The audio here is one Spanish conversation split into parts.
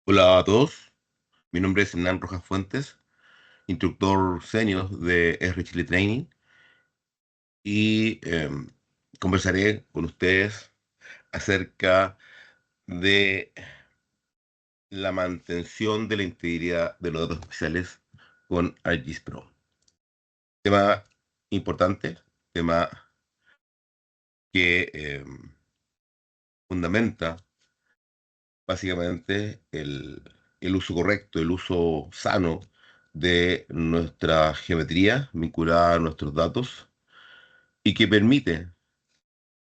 Hola a todos, mi nombre es Hernán Rojas Fuentes, instructor senior de R Chile Training y conversaré con ustedes acerca de la mantención de la integridad de los datos especiales con ArcGIS Pro. Tema importante, tema que fundamenta básicamente el uso correcto, el uso sano de nuestra geometría vinculada a nuestros datos y que permite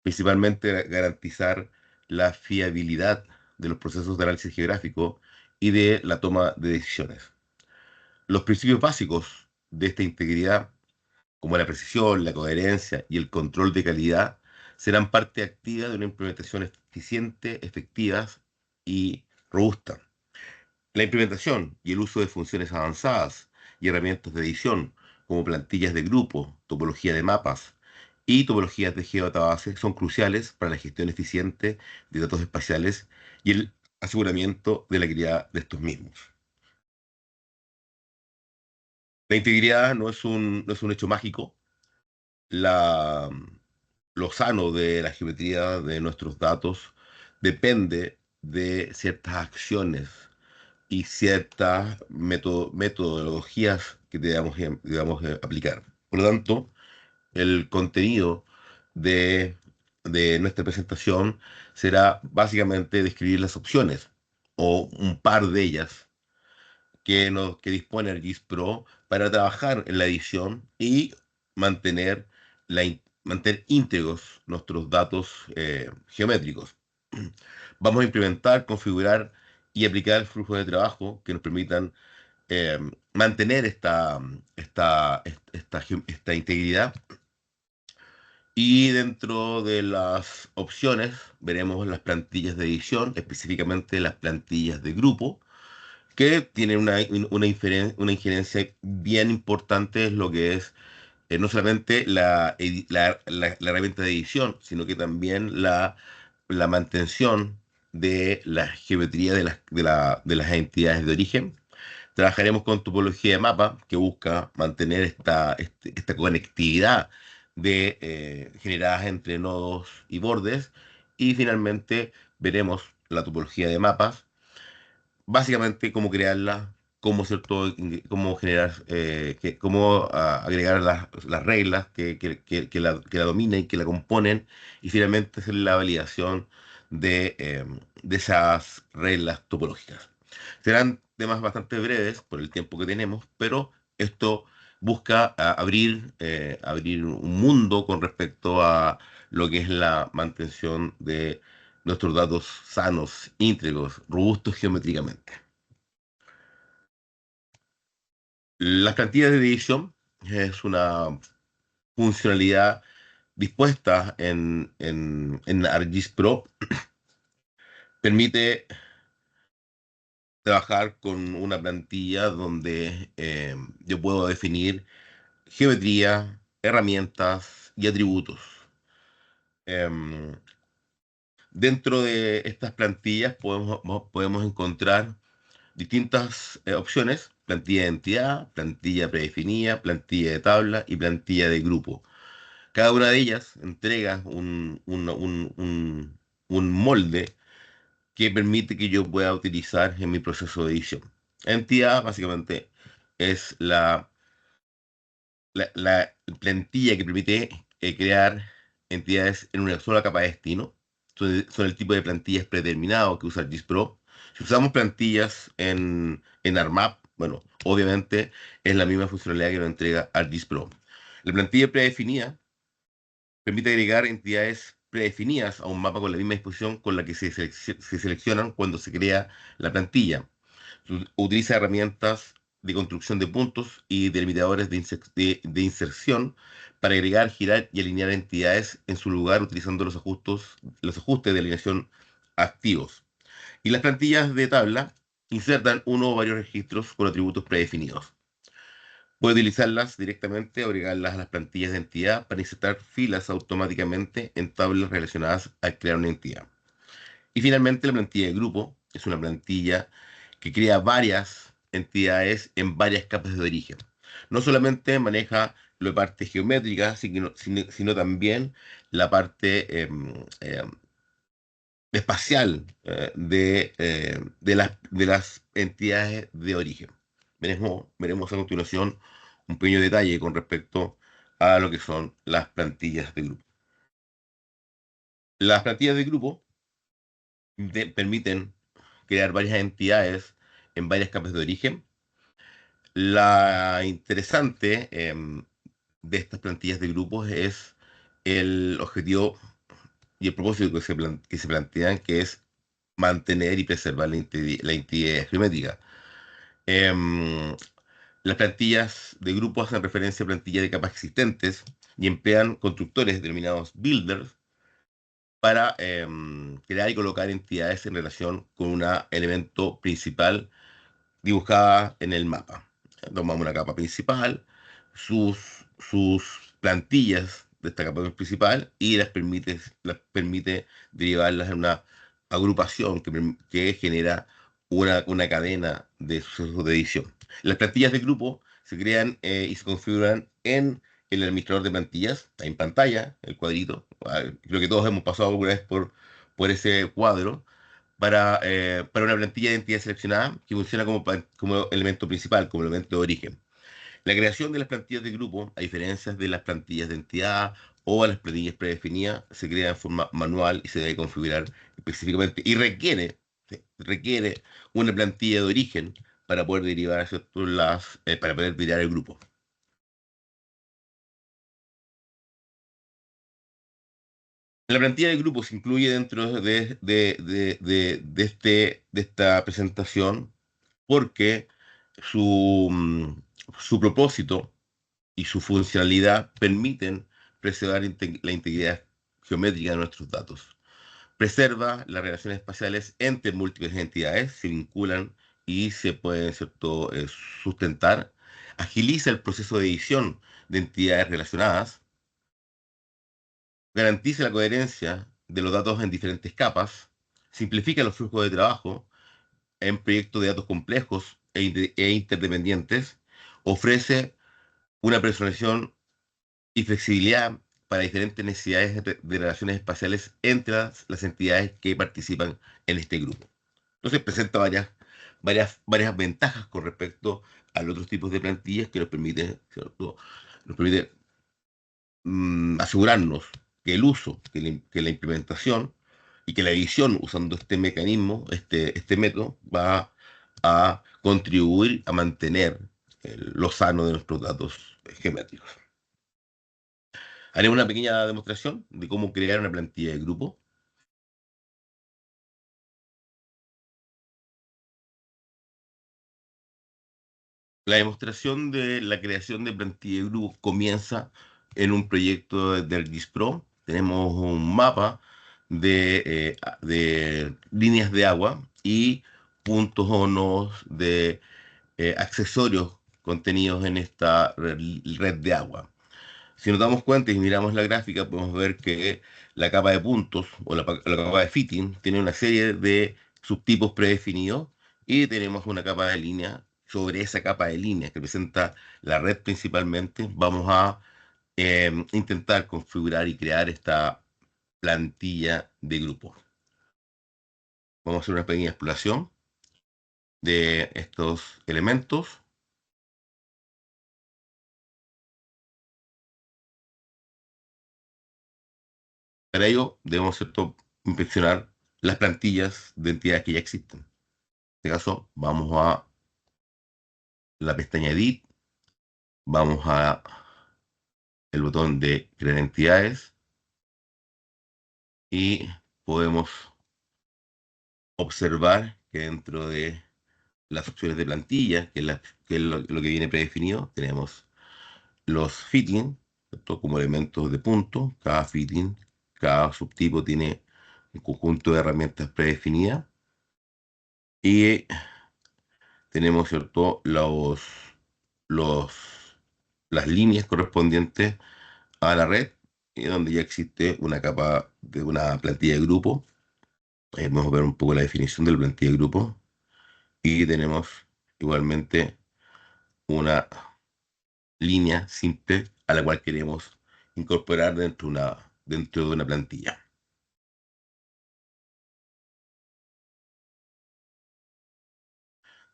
principalmente garantizar la fiabilidad de los procesos de análisis geográfico y de la toma de decisiones. Los principios básicos de esta integridad, como la precisión, la coherencia y el control de calidad, serán parte activa de una implementación eficiente, efectiva y robusta. La implementación y el uso de funciones avanzadas y herramientas de edición, como plantillas de grupo, topología de mapas y topologías de geodatabase, son cruciales para la gestión eficiente de datos espaciales y el aseguramiento de la integridad de estos mismos. La integridad no es un hecho mágico. La, lo sano de la geometría de nuestros datos depende de ciertas acciones y ciertas metodologías que debamos aplicar. Por lo tanto, el contenido de, de nuestra presentación será básicamente describir las opciones o un par de ellas que dispone ArcGIS Pro para trabajar en la edición y mantener, mantener íntegros nuestros datos geométricos. Vamos a implementar, configurar y aplicar flujos de trabajo que nos permitan eh, mantener esta integridad. Y dentro de las opciones veremos las plantillas de edición, específicamente las plantillas de grupo, que tienen una injerencia bien importante en lo que es no solamente la herramienta de edición, sino que también la mantención de la geometría de las entidades de origen. Trabajaremos con topología de mapa, que busca mantener esta conectividad generadas entre nodos y bordes. Y finalmente veremos la topología de mapas, básicamente cómo crearla, cómo, ¿cierto? Cómo generar, cómo agregar las reglas que la dominan y que la componen, y finalmente hacer la validación de esas reglas topológicas. Serán temas bastante breves por el tiempo que tenemos, pero esto busca abrir un mundo con respecto a lo que es la mantención de nuestros datos sanos, íntegros, robustos geométricamente. Las plantillas de edición es una funcionalidad dispuesta en ArcGIS Pro. Permite trabajar con una plantilla donde yo puedo definir geometría, herramientas y atributos. Em, Dentro de estas plantillas podemos encontrar distintas opciones: plantilla de entidad, plantilla predefinida, plantilla de tabla y plantilla de grupo. Cada una de ellas entrega un molde que permite que yo pueda utilizar en mi proceso de edición. Entidad básicamente es la plantilla que permite crear entidades en una sola capa de destino. Son el tipo de plantillas predeterminado que usa ArcGIS Pro. Si usamos plantillas en ArcMap, bueno, obviamente es la misma funcionalidad que nos entrega ArcGIS Pro. La plantilla predefinida permite agregar entidades predefinidas a un mapa con la misma disposición con la que se seleccionan cuando se crea la plantilla. Utiliza herramientas de construcción de puntos y delimitadores de inserción para agregar, girar y alinear entidades en su lugar utilizando los ajustes de alineación activos. Y las plantillas de tabla insertan uno o varios registros con atributos predefinidos. Puede utilizarlas directamente o agregarlas a las plantillas de entidad para insertar filas automáticamente en tablas relacionadas al crear una entidad. Y finalmente, la plantilla de grupo es una plantilla que crea varias entidades en varias capas de origen. No solamente maneja la parte geométrica, sino también la parte espacial de las entidades de origen. Veremos a continuación un pequeño detalle con respecto a lo que son las plantillas de grupo. Las plantillas de grupo permiten crear varias entidades en varias capas de origen. La interesante de estas plantillas de grupos es el objetivo y el propósito que se plantean, que es mantener y preservar la integridad geométrica. Em, las plantillas de grupo hacen referencia a plantillas de capas existentes y emplean constructores denominados builders para crear y colocar entidades en relación con un elemento principal dibujada en el mapa. Tomamos una capa principal, sus plantillas de esta capa principal y las permite derivarlas en una agrupación que genera una cadena de sucesos de edición. Las plantillas de grupo se crean y se configuran en el administrador de plantillas, ahí en pantalla, el cuadrito. Creo que todos hemos pasado alguna vez por ese cuadro para una plantilla de entidad seleccionada que funciona como elemento principal, como elemento de origen. La creación de las plantillas de grupo, a diferencia de las plantillas de entidad o a las plantillas predefinidas, se crea en forma manual y se debe configurar específicamente y requiere una plantilla de origen para poder derivar, ¿cierto? Para poder derivar el grupo. La plantilla de grupo se incluye dentro de esta presentación porque su propósito y su funcionalidad permiten preservar la integridad geométrica de nuestros datos. Preserva las relaciones espaciales entre múltiples entidades, se vinculan y se pueden, ¿cierto?, sustentar. Agiliza el proceso de edición de entidades relacionadas. Garantiza la coherencia de los datos en diferentes capas. Simplifica los flujos de trabajo en proyectos de datos complejos e interdependientes. Ofrece una personalización y flexibilidad para diferentes necesidades de relaciones espaciales entre las entidades que participan en este grupo. Entonces presenta varias ventajas con respecto a los otros tipos de plantillas que nos permite, ¿cierto? Nos permite asegurarnos que el uso, que la implementación y que la edición usando este mecanismo, este método, va a contribuir a mantener lo sano de nuestros datos geométricos. Haré una pequeña demostración de cómo crear una plantilla de grupo. La demostración de la creación de plantilla de grupo comienza en un proyecto de ArcGIS Pro. Tenemos un mapa de líneas de agua y puntos o nodos de accesorios contenidos en esta red de agua. Si nos damos cuenta y miramos la gráfica, podemos ver que la capa de puntos o la capa de fitting tiene una serie de subtipos predefinidos y tenemos una capa de línea. Sobre esa capa de línea que presenta la red principalmente, vamos a intentar configurar y crear esta plantilla de grupos. Vamos a hacer una pequeña exploración de estos elementos. Para ello, debemos, ¿cierto?, inspeccionar las plantillas de entidades que ya existen. En este caso, vamos a la pestaña Edit, vamos a el botón de crear entidades y podemos observar que dentro de las opciones de plantilla, que es lo que viene predefinido, tenemos los fitting, ¿cierto?, como elementos de punto. Cada fitting, cada subtipo tiene un conjunto de herramientas predefinidas y tenemos, ¿cierto?, los, las líneas correspondientes a la red, donde ya existe una capa de una plantilla de grupo. Vamos a ver un poco la definición de la plantilla de grupo. Y tenemos igualmente una línea simple a la cual queremos incorporar dentro de una plantilla.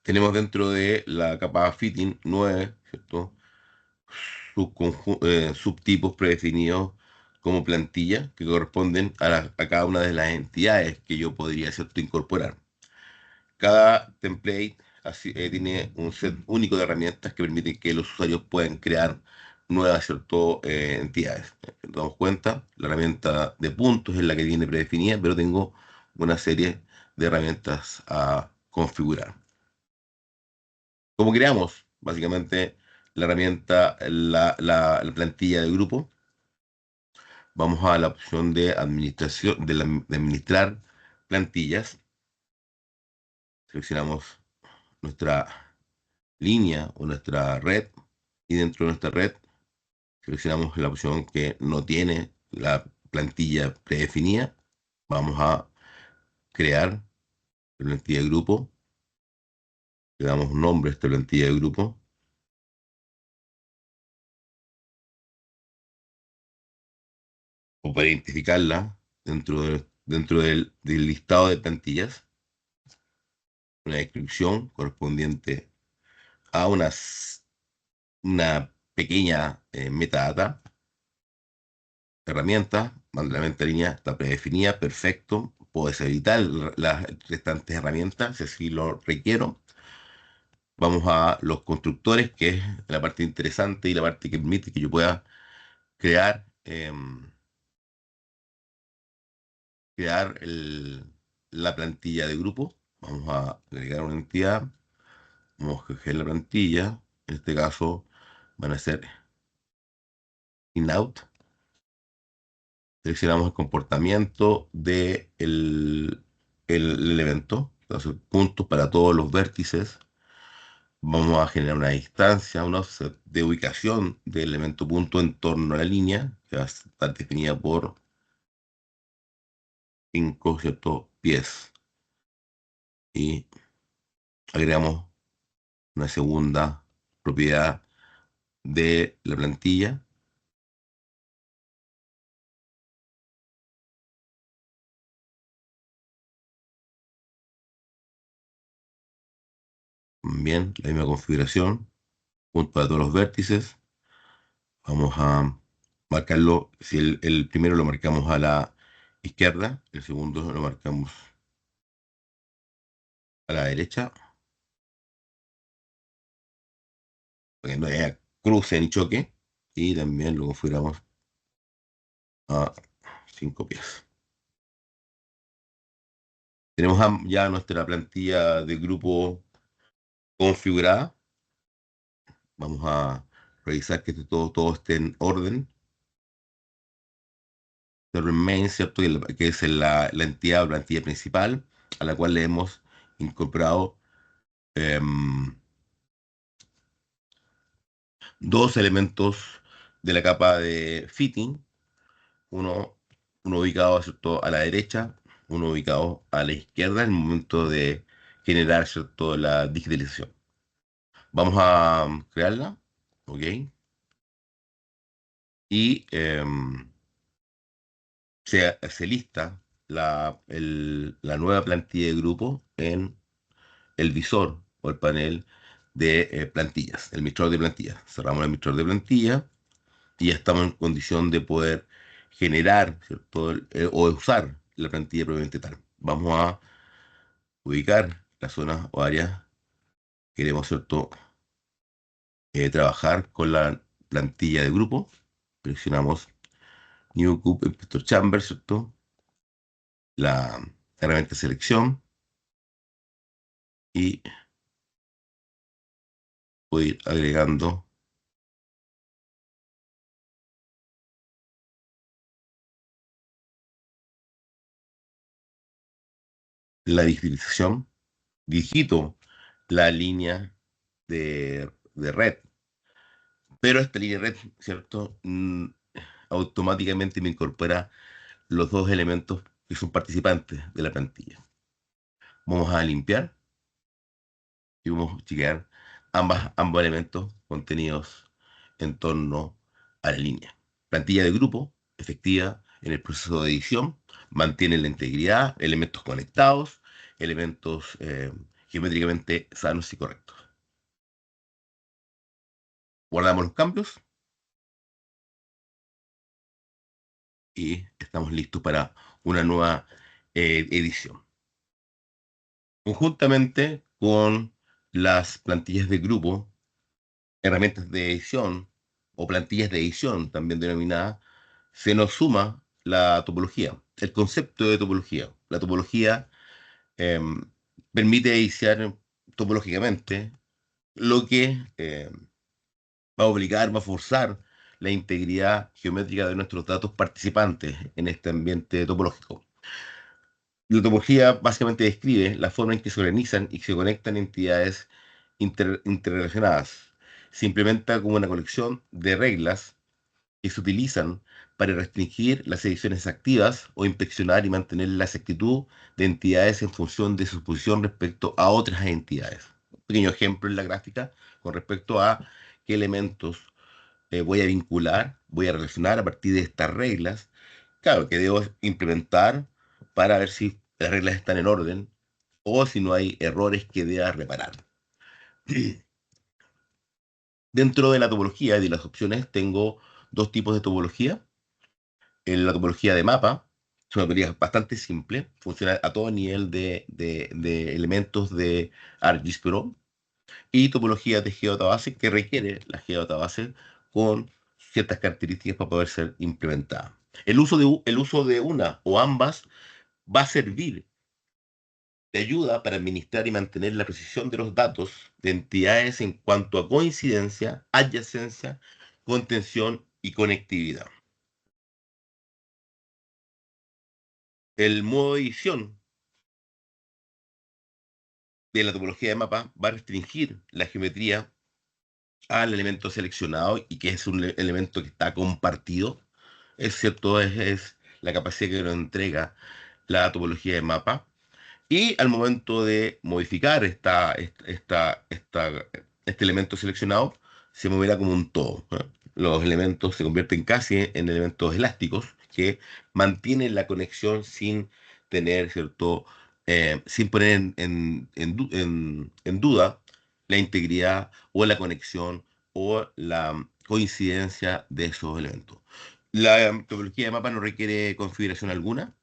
Tenemos dentro de la capa fitting 9, ¿cierto? Subtipos predefinidos como plantilla que corresponden a cada una de las entidades que yo podría, ¿cierto?, incorporar. Cada template tiene un set único de herramientas que permiten que los usuarios puedan crear nuevas, ¿cierto?, entidades. Nos damos cuenta, la herramienta de puntos es la que viene predefinida, pero tengo una serie de herramientas a configurar. ¿Cómo creamos? Básicamente la herramienta, la plantilla de grupo. Vamos a la opción de administración, de administrar plantillas. Seleccionamos nuestra línea o nuestra red y dentro de nuestra red seleccionamos la opción que no tiene la plantilla predefinida. Vamos a crear la plantilla de grupo. Le damos un nombre a esta plantilla de grupo. O para identificarla dentro del listado de plantillas, una descripción correspondiente a una pequeña metadata, herramienta, la venta línea está predefinida, perfecto. Puedes editar las restantes herramientas si así lo requiero. Vamos a los constructores, que es la parte interesante y la parte que permite que yo pueda crear, la plantilla de grupo. Vamos a agregar una entidad. Vamos a escoger la plantilla. En este caso van a ser in-out. Seleccionamos el comportamiento el evento. Entonces, puntos para todos los vértices. Vamos a generar una distancia, un offset de ubicación del elemento punto en torno a la línea, que va a estar definida por 5, ¿cierto?, pies. Y agregamos una segunda propiedad de la plantilla. Bien, la misma configuración, punto para todos los vértices. Vamos a marcarlo, si el primero lo marcamos a la izquierda, el segundo lo marcamos a la derecha, para que no haya cruce ni choque, y también lo configuramos a 5 pies. Tenemos ya nuestra plantilla de grupo configurada. Vamos a revisar que todo esté en orden. The remain, ¿cierto? Que es la entidad o plantilla principal a la cual le hemos incorporado em, dos elementos de la capa de fitting, uno, uno ubicado, ¿cierto?, a la derecha, uno ubicado a la izquierda en el momento de generar, ¿cierto?, la digitalización. Vamos a crearla, ¿ok? Y se lista la nueva plantilla de grupo en el visor o el panel de plantillas, el mostrador de plantillas. Cerramos el mostrador de plantillas y ya estamos en condición de poder generar, ¿cierto?, o usar la plantilla propiamente tal. Vamos a ubicar las zonas o áreas que queremos, ¿cierto?, trabajar con la plantilla de grupo. Presionamos New Cube Inspector Chamber, ¿cierto? La herramienta de selección y voy a ir agregando la digitalización. Digito la línea de red, pero esta línea de red, ¿cierto? Automáticamente me incorpora los dos elementos que son participantes de la plantilla. Vamos a limpiar y vamos a chequear ambos elementos contenidos en torno a la línea. Plantilla de grupo, efectiva en el proceso de edición, mantiene la integridad, elementos conectados, elementos geométricamente sanos y correctos. Guardamos los cambios y estamos listos para una nueva edición. Conjuntamente con las plantillas de grupo, herramientas de edición o plantillas de edición, también denominadas, se nos suma la topología, el concepto de topología. La topología permite iniciar topológicamente, lo que va a obligar, va a forzar la integridad geométrica de nuestros datos participantes en este ambiente topológico. La topología básicamente describe la forma en que se organizan y se conectan entidades interrelacionadas. Se implementa como una colección de reglas que se utilizan para restringir las ediciones activas o inspeccionar y mantener la exactitud de entidades en función de su posición respecto a otras entidades. Un pequeño ejemplo en la gráfica con respecto a qué elementos voy a vincular, voy a relacionar a partir de estas reglas. Claro, que debo implementar para ver si las reglas están en orden o si no hay errores que deba reparar. Dentro de la topología y de las opciones tengo dos tipos de topología. La topología de mapa es una topología bastante simple, funciona a todo nivel de elementos de ArcGIS Pro, y topología de geodatabase que requiere la geodatabase con ciertas características para poder ser implementada. El uso de una o ambas va a servir de ayuda para administrar y mantener la precisión de los datos de entidades en cuanto a coincidencia, adyacencia, contención y conectividad. El modo de edición de la topología de mapa va a restringir la geometría al elemento seleccionado y que es un elemento que está compartido. Es cierto, es la capacidad que nos entrega la topología de mapa. Y al momento de modificar este elemento seleccionado, se moverá como un todo, ¿eh? Los elementos se convierten casi en elementos elásticos que mantienen la conexión sin tener, ¿cierto? Sin poner en duda la integridad o la conexión o la coincidencia de esos elementos. La topología de mapa no requiere configuración alguna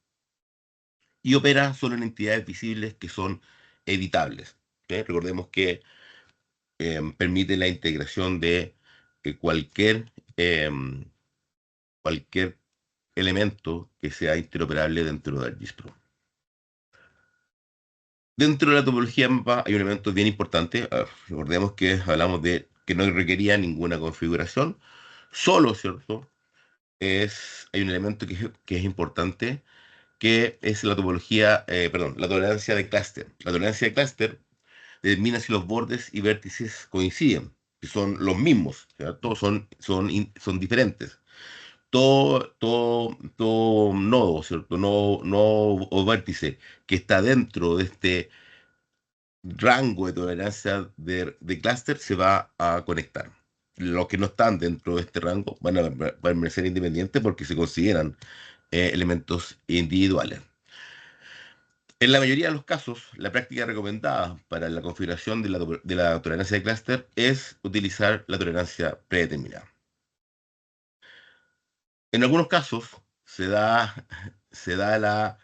y opera solo en entidades visibles que son editables. ¿Ok? Recordemos que permite la integración de cualquier elemento que sea interoperable dentro del distro. Dentro de la topología mapa hay un elemento bien importante. Recordemos que hablamos de que no requería ninguna configuración, solo, ¿cierto? Hay un elemento que es importante, que es la topología, perdón, la tolerancia de clúster. La tolerancia de clúster determina si los bordes y vértices coinciden, que son los mismos, ¿cierto? Son diferentes. Todo nodo, ¿cierto? No o vértice que está dentro de este rango de tolerancia de clúster se va a conectar. Los que no están dentro de este rango van a permanecer independientes porque se consideran elementos individuales. En la mayoría de los casos, la práctica recomendada para la configuración de la tolerancia de clúster es utilizar la tolerancia predeterminada. En algunos casos se da, se da la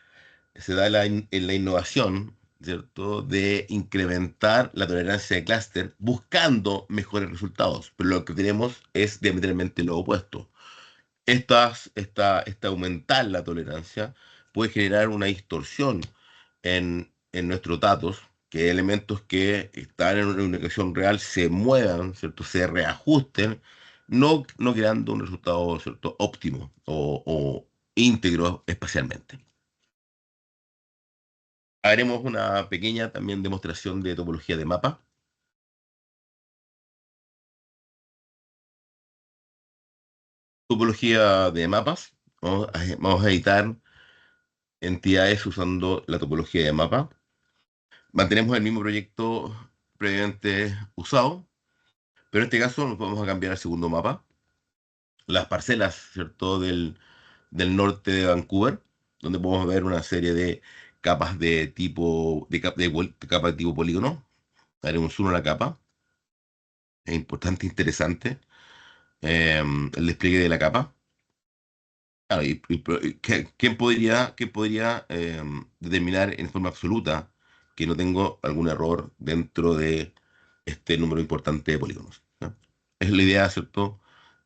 innovación, ¿cierto?, de incrementar la tolerancia de clúster buscando mejores resultados, pero lo que tenemos es diametralmente lo opuesto. Aumentar la tolerancia puede generar una distorsión en nuestros datos, que elementos que están en una ecuación real se muevan, ¿cierto? Se reajusten, no creando un resultado, ¿cierto?, óptimo o íntegro espacialmente. Haremos una pequeña también demostración de topología de mapa. Topología de mapas. Vamos a editar entidades usando la topología de mapa. Mantenemos el mismo proyecto previamente usado, pero en este caso nos vamos a cambiar al segundo mapa, las parcelas, ¿cierto? Del norte de Vancouver, donde podemos ver una serie de capas de tipo, de capa de tipo polígono. Haremos zoom a la capa. Es importante, interesante, el despliegue de la capa. Claro, ¿quién podría determinar en forma absoluta que no tengo algún error dentro de este número importante de polígonos? ¿No? Es la idea, ¿cierto?,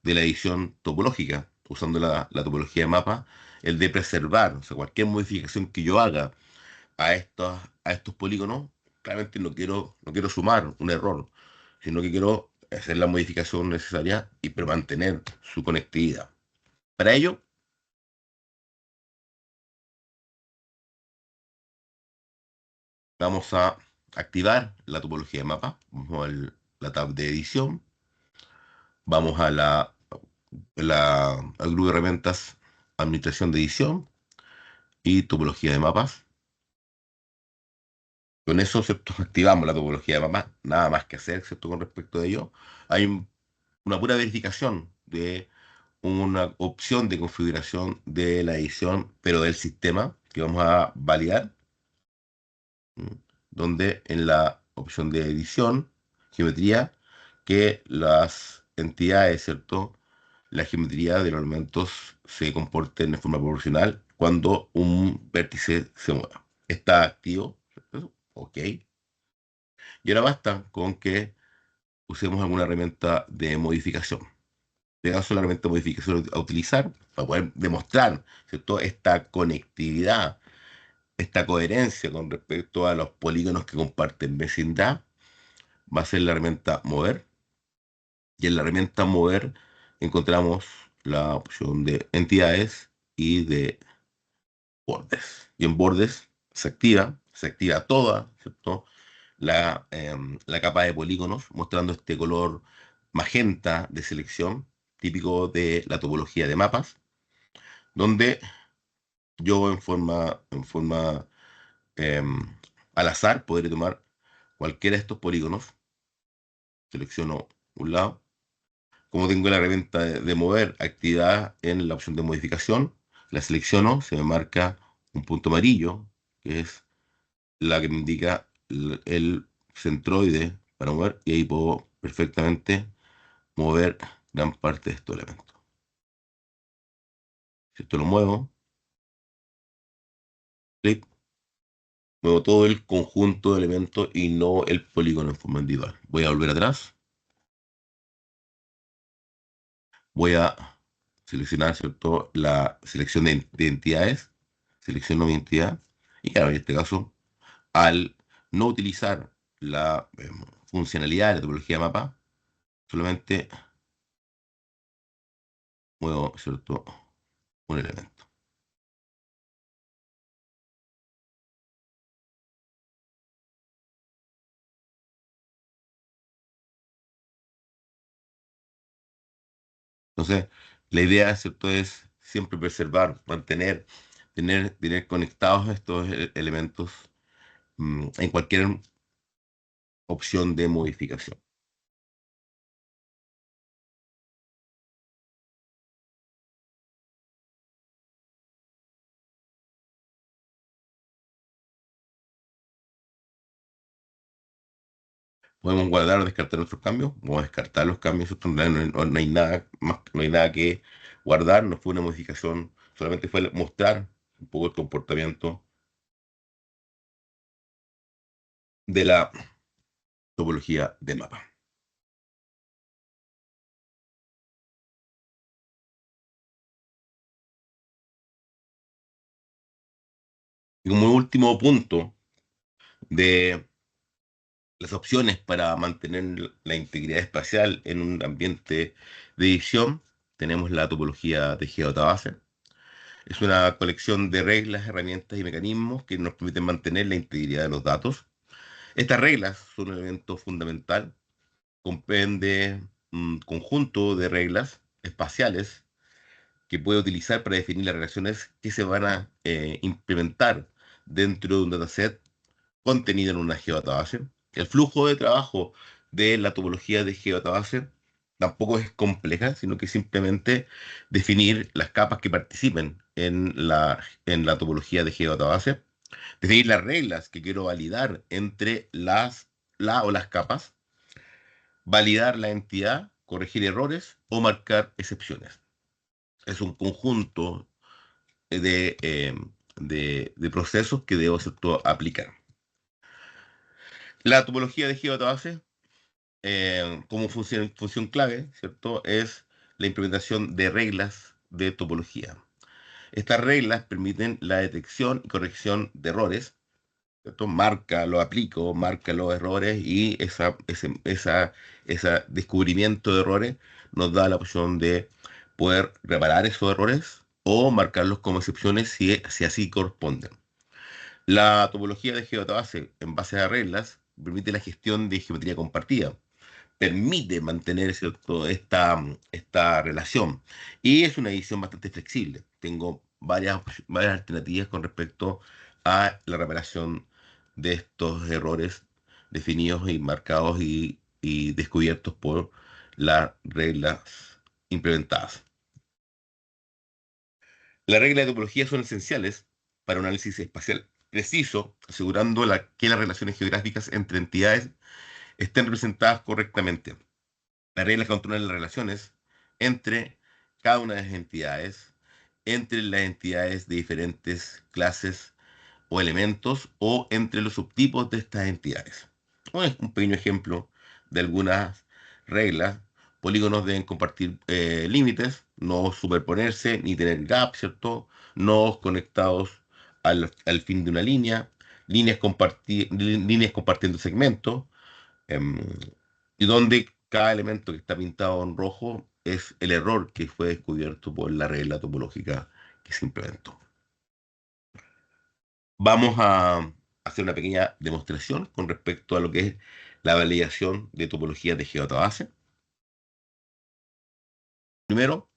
de la edición topológica, usando la topología de mapa, el de preservar, o sea, cualquier modificación que yo haga a estos polígonos, claramente no quiero sumar un error, sino que quiero hacer la modificación necesaria y pero mantener su conectividad. Para ello, vamos a activar la topología de mapa. Vamos la tab de edición. Vamos al grupo de herramientas administración de edición y topología de mapas. Con eso, ¿cierto? Activamos la topología de mapas. Nada más que hacer, ¿cierto? Con respecto a ello. Hay una pura verificación de una opción de configuración de la edición, pero del sistema que vamos a validar. ¿Mm? Donde en la opción de edición, geometría, que las entidades, ¿cierto? La geometría de los elementos se comporten de forma proporcional cuando un vértice se mueva. Está activo, ¿cierto? Ok. Y ahora basta con que usemos alguna herramienta de modificación. En este caso, la herramienta de modificación a utilizar para poder demostrar, ¿cierto?, esta conectividad, esta coherencia con respecto a los polígonos que comparten vecindad, va a ser la herramienta mover. Y en la herramienta mover encontramos la opción de entidades y de bordes. Y en bordes se activa toda, ¿cierto?, la capa de polígonos, mostrando este color magenta de selección, típico de la topología de mapas, donde yo en forma em, al azar podré tomar cualquiera de estos polígonos, selecciono un lado. Como tengo la herramienta de mover activada en la opción de modificación, la selecciono, se me marca un punto amarillo, que es la que me indica el centroide para mover, y ahí puedo perfectamente mover gran parte de estos elementos. Si esto lo muevo, clic, muevo todo el conjunto de elementos y no el polígono en forma individual. Voy a volver atrás, voy a seleccionar, ¿cierto?, la selección de entidades, selecciono mi entidad, y claro, en este caso, al no utilizar la funcionalidad de la topología de mapa, solamente muevo, ¿cierto?, un elemento. Entonces, la idea, ¿cierto?, es siempre preservar, mantener, tener conectados estos elementos en cualquier opción de modificación. Podemos guardar o descartar nuestros cambios, vamos a descartar los cambios, ¿cierto? No hay nada más, no hay nada que guardar, no fue una modificación, solamente fue mostrar un poco el comportamiento de la topología de mapa. Y como último punto de las opciones para mantener la integridad espacial en un ambiente de edición, tenemos la topología de geodatabase. Es una colección de reglas, herramientas y mecanismos que nos permiten mantener la integridad de los datos. Estas reglas son un elemento fundamental, comprende un conjunto de reglas espaciales que puede utilizar para definir las relaciones que se van a implementar dentro de un dataset contenido en una geodatabase. El flujo de trabajo de la topología de geodatabase tampoco es compleja, sino que simplemente definir las capas que participen en la topología de geodatabase, definir las reglas que quiero validar entre la o las capas, validar la entidad, corregir errores o marcar excepciones. Es un conjunto de, eh, de procesos que debo, ¿cierto?, aplicar. La topología de geodatabase, como función clave, ¿cierto?, es la implementación de reglas de topología. Estas reglas permiten la detección y corrección de errores, ¿cierto? Marca, lo aplico, marca los errores y ese descubrimiento de errores nos da la opción de poder reparar esos errores o marcarlos como excepciones si así corresponden. La topología de geodatabase en base a reglas permite la gestión de geometría compartida, permite mantener, ¿cierto?, esta relación. Y es una edición bastante flexible. Tengo varias alternativas con respecto a la reparación de estos errores definidos y marcados y descubiertos por las reglas implementadas. Las reglas de topología son esenciales para un análisis espacial preciso, asegurando que las relaciones geográficas entre entidades estén representadas correctamente. Las reglas controlan las relaciones entre cada una de las entidades, entre las entidades de diferentes clases o elementos o entre los subtipos de estas entidades. Un pequeño ejemplo de algunas reglas. Polígonos deben compartir límites, no superponerse ni tener gaps, ¿cierto? Nodos conectados al fin de una línea, líneas compartiendo segmentos, em, y donde cada elemento que está pintado en rojo es el error que fue descubierto por la regla topológica que se implementó. Vamos a hacer una pequeña demostración con respecto a lo que es la validación de topologías de geodatabase. Primero,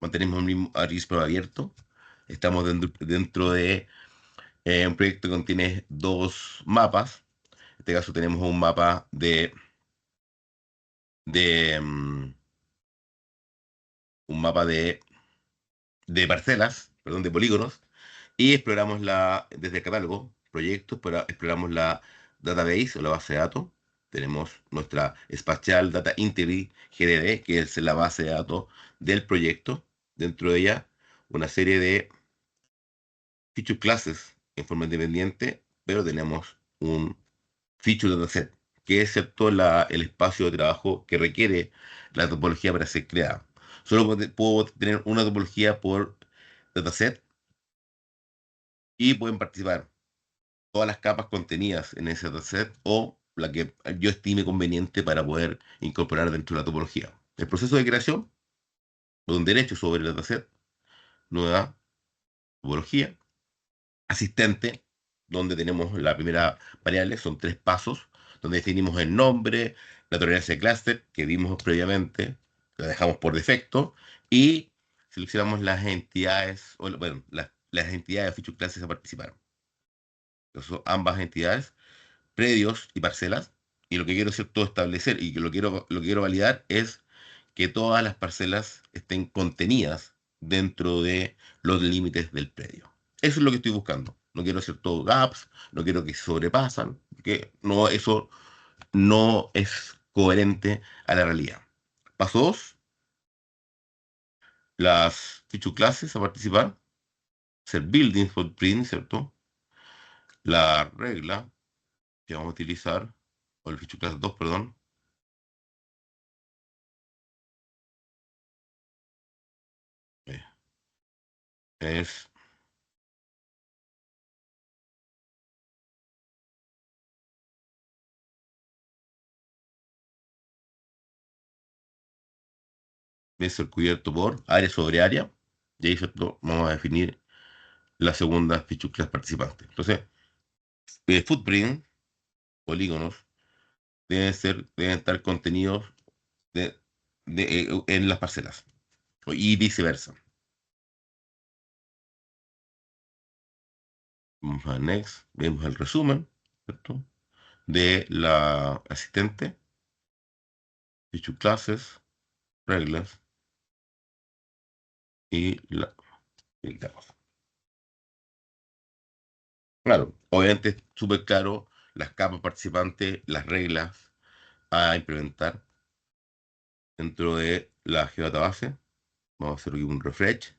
mantenemos el mismo registro abierto. Estamos dentro de un proyecto que contiene dos mapas. En este caso tenemos un mapa de un mapa de parcelas, perdón, de polígonos, y exploramos desde el catálogo, proyectos, exploramos la database o la base de datos. Tenemos nuestra Spatial Data Integrity GDB, que es la base de datos del proyecto. Dentro de ella, una serie de feature classes en forma independiente, pero tenemos un feature dataset, que es, ¿cierto?, el espacio de trabajo que requiere la topología para ser creada. Solo puedo tener una topología por dataset y pueden participar todas las capas contenidas en ese dataset o la que yo estime conveniente para poder incorporar dentro de la topología. El proceso de creación, un derecho sobre el dataset, nueva topología, asistente, donde tenemos la primera variable, son tres pasos, donde definimos el nombre, la tolerancia de clúster que vimos previamente, la dejamos por defecto, y seleccionamos las entidades, o bueno, las entidades de feature classes a participar. Entonces, son ambas entidades, predios y parcelas, y lo que quiero, ¿cierto?, establecer y que lo que quiero validar es que todas las parcelas estén contenidas dentro de los límites del predio. Eso es lo que estoy buscando. No quiero hacer todo gaps, no quiero que se sobrepasan, que no, eso no es coherente a la realidad. Paso 2, las feature classes a participar, hacer building footprint, ¿cierto? La regla que vamos a utilizar, o el feature class 2, perdón, eh, es debe ser cubierto por área sobre área, y ahí, ¿cierto?, vamos a definir la segunda feature class participante. Entonces, footprint, polígonos, deben estar contenidos de- en las parcelas y viceversa. Vamos a Next, vemos el resumen, ¿cierto? de la asistente, feature classes, reglas y la cosa. Claro, obviamente es súper claro las capas participantes, las reglas a implementar dentro de la geodatabase. Vamos a hacer aquí un refresh.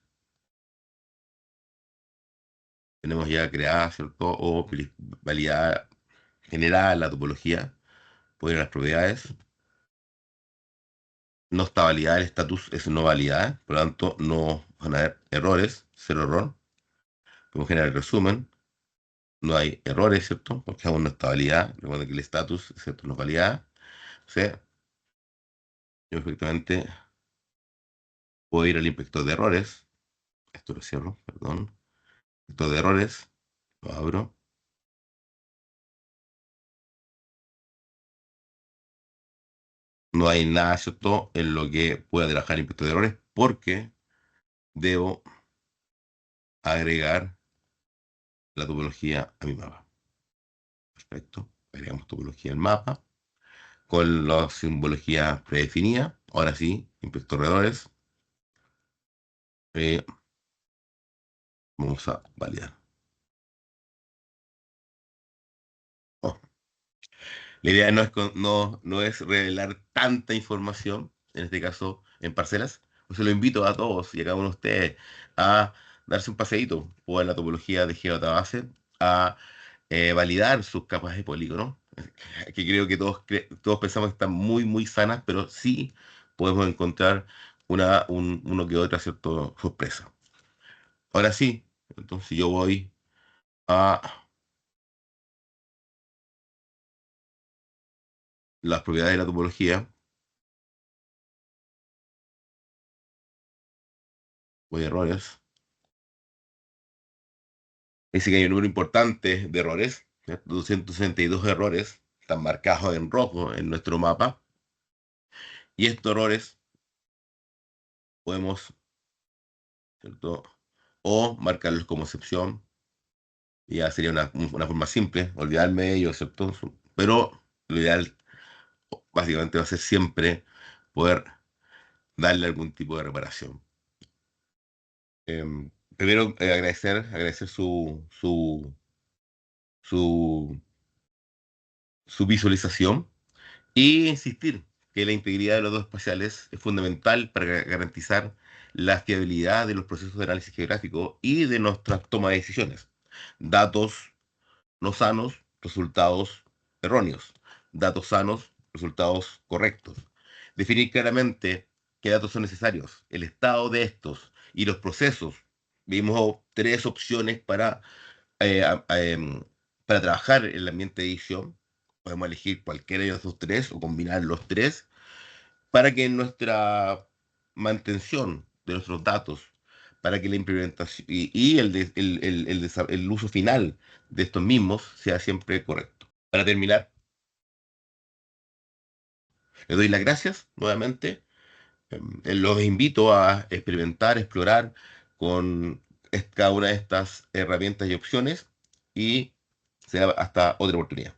Tenemos ya creada, ¿cierto? O validada, generada la topología. Pueden ir a las propiedades. No está validada, el estatus es no validada, por lo tanto no van a haber errores, cero error. Podemos generar el resumen, no hay errores, ¿cierto? Porque aún no está validada. Recuerden que el estatus, ¿cierto? No es validada. O sea, yo perfectamente puedo ir al inspector de errores. Esto lo cierro, perdón. Inspector de errores, lo abro. No hay nada, ¿cierto? En lo que pueda trabajar el inspector de errores porque debo agregar la topología a mi mapa. Perfecto. Agregamos topología al mapa con la simbología predefinida. Ahora sí, inspector de errores. Eh, Vamos a validar. Oh, la idea no es revelar tanta información, en este caso en parcelas. Pues se lo invito a todos y a cada uno de ustedes a darse un paseíto por la topología de GeoDatabase, a validar sus capas de polígono, que creo que todos pensamos que están muy, muy sanas, pero sí podemos encontrar uno que otra cierta sorpresa. Ahora sí, entonces yo voy a las propiedades de la topología, voy a errores. Dice que hay un número importante de errores, ¿cierto? 262 errores, están marcados en rojo en nuestro mapa, y estos errores podemos, ¿cierto? O marcarlos como excepción, y ya sería una forma simple, olvidarme de ellos, ¿cierto? Pero lo ideal básicamente va a ser siempre poder darle algún tipo de reparación. Primero, agradecer su, su visualización. Y insistir que la integridad de los datos espaciales es fundamental para garantizar la fiabilidad de los procesos de análisis geográfico y de nuestra toma de decisiones. Datos no sanos, resultados erróneos. Datos sanos, resultados correctos. Definir claramente qué datos son necesarios, el estado de estos y los procesos. Vimos tres opciones para trabajar en el ambiente de edición. Podemos elegir cualquiera de esos tres o combinar los tres para que nuestra mantención de nuestros datos, para que la implementación y el uso final de estos mismos sea siempre correcto. Para terminar, les doy las gracias nuevamente. Los invito a experimentar, explorar con cada una de estas herramientas y opciones y sea hasta otra oportunidad.